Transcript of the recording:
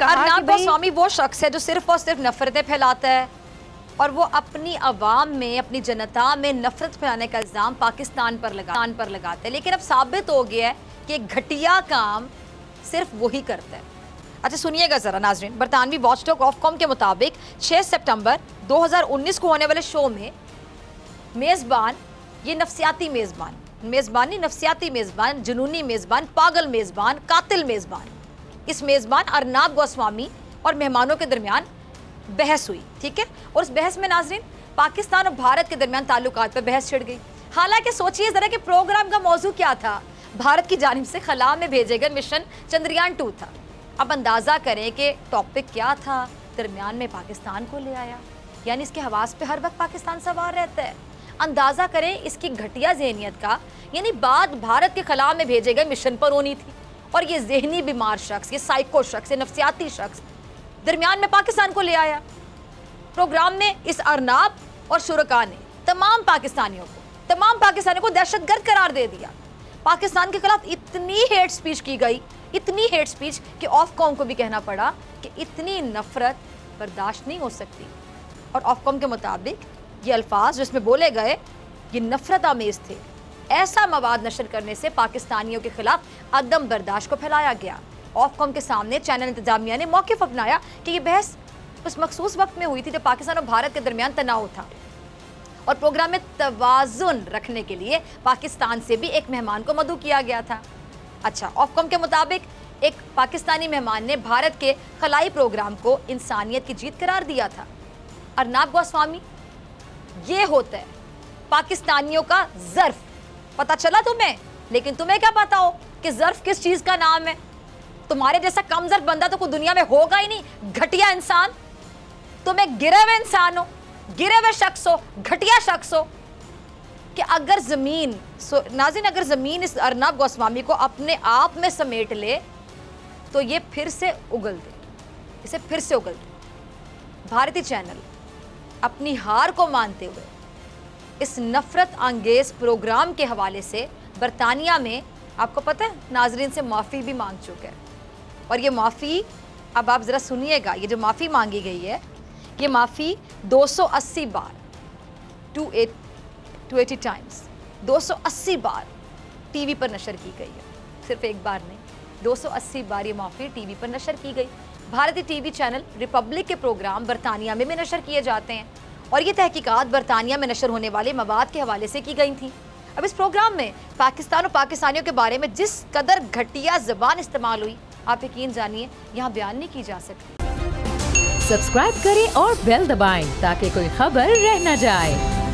अर्नब गोस्वामी वो शख्स है जो सिर्फ और सिर्फ नफरतें फैलाता है और वो अपनी अवाम में, अपनी जनता में नफरत फैलाने का इल्ज़ाम पाकिस्तान पर लगाते हैं। लेकिन अब साबित हो गया है कि एक घटिया काम सिर्फ वही करता है। अच्छा सुनिएगा ज़रा नाज़रीन, बरतानवी वॉचडॉग ऑफकॉम के मुताबिक 6 सितंबर 2019 को होने वाले शो में मेज़बान, ये नफसियाती नफसियाती मेज़बान, जुनूनी मेज़बान, पागल मेज़बान, कातिल मेज़बान, इस मेज़बान अर्नब गोस्वामी और मेहमानों के दरमियान बहस हुई, ठीक है। और उस बहस में नाज़रीन पाकिस्तान और भारत के दरमियान ताल्लुकात पर बहस छिड़ गई। हालांकि सोचिए ज़रा कि प्रोग्राम का मौजू क्या था, भारत की जानिब से खला में भेजे गए मिशन चंद्रयान 2 था। अब अंदाज़ा करें कि टॉपिक क्या था, दरमियान में पाकिस्तान को ले आया, यानी इसके हवास पे हर वक्त पाकिस्तान सवार रहता है। अंदाज़ा करें इसकी घटिया जहनीत का, यानी बात भारत के खला में भेजे गए मिशन पर होनी थी और ये जहनी बीमार शख्स, ये साइको शख्स, ये नफसियाती शख्स दरमियान में पाकिस्तान को ले आया। प्रोग्राम में इस अर्नब और शुरका ने तमाम पाकिस्तानियों को दहशतगर्द करार दे दिया। पाकिस्तान के खिलाफ इतनी हेट स्पीच की गई, इतनी हेट स्पीच कि ऑफकॉम को भी कहना पड़ा कि इतनी नफरत बर्दाश्त नहीं हो सकती। और ऑफकॉम के मुताबिक ये अल्फाज जो इसमें बोले गए ये नफरत आमेज थे। ऐसा मवाद नशर करने से पाकिस्तानियों के खिलाफ अदम बर्दाश्त को फैलाया गया। ऑफकॉम के सामने चैनल इंतजामिया ने मौक़िफ़ अपनाया कि ये बहस उस मखसूस वक्त में हुई थी जब पाकिस्तान और भारत के दरमियान तनाव था और प्रोग्राम में तवाज़ुन रखने के लिए पाकिस्तान से भी एक मेहमान को मदऊ किया गया था। अच्छा, ऑफकॉम के मुताबिक एक पाकिस्तानी मेहमान ने भारत के खलाई प्रोग्राम को इंसानियत की जीत करार दिया था। अर्नब गोस्वामी, ये होता है पाकिस्तानियों का ज़र्फ। पता चला तुम्हें, लेकिन तुम्हें क्या पता हो कि ज़र्फ किस चीज़ का नाम है? तुम्हारे जैसा कम ज़र्फ बंदा तो कोई दुनिया में होगा ही नहीं। घटिया इंसान, तुम एक गिरे हुए इंसान हो, गिरे हुए शख्स हो, घटिया शख्स हो कि अगर ज़मीन नाज़रीन अगर ज़मीन इस अर्नब गोस्वामी को अपने आप में समेट ले तो ये फिर से उगल दे, इसे फिर से उगल दे। भारतीय चैनल अपनी हार को मानते हुए इस नफरत अंगेज प्रोग्राम के हवाले से बरतानिया में, आपको पता है, नाजरीन से माफ़ी भी मांग चुका है। और ये माफ़ी, अब आप ज़रा सुनिएगा, ये जो माफ़ी मांगी गई है ये माफ़ी 280 बार 280 टाइम्स 280 बार टीवी पर नशर की गई है। सिर्फ एक बार नहीं, 280 बार ये माफ़ी टीवी पर नशर की गई। भारतीय टीवी चैनल रिपब्लिक के प्रोग्राम बरतानिया में भी नशर किए जाते हैं और ये तहकीकात बरतानिया में नशर होने वाले मवाद के हवाले से की गई थी। अब इस प्रोग्राम में पाकिस्तान और पाकिस्तानियों के बारे में जिस कदर घटिया ज़बान इस्तेमाल हुई, आप यकीन जानिए यहाँ बयान नहीं की जा सकती। सब्सक्राइब करें और बेल दबाएं ताकि कोई खबर रह न जाए।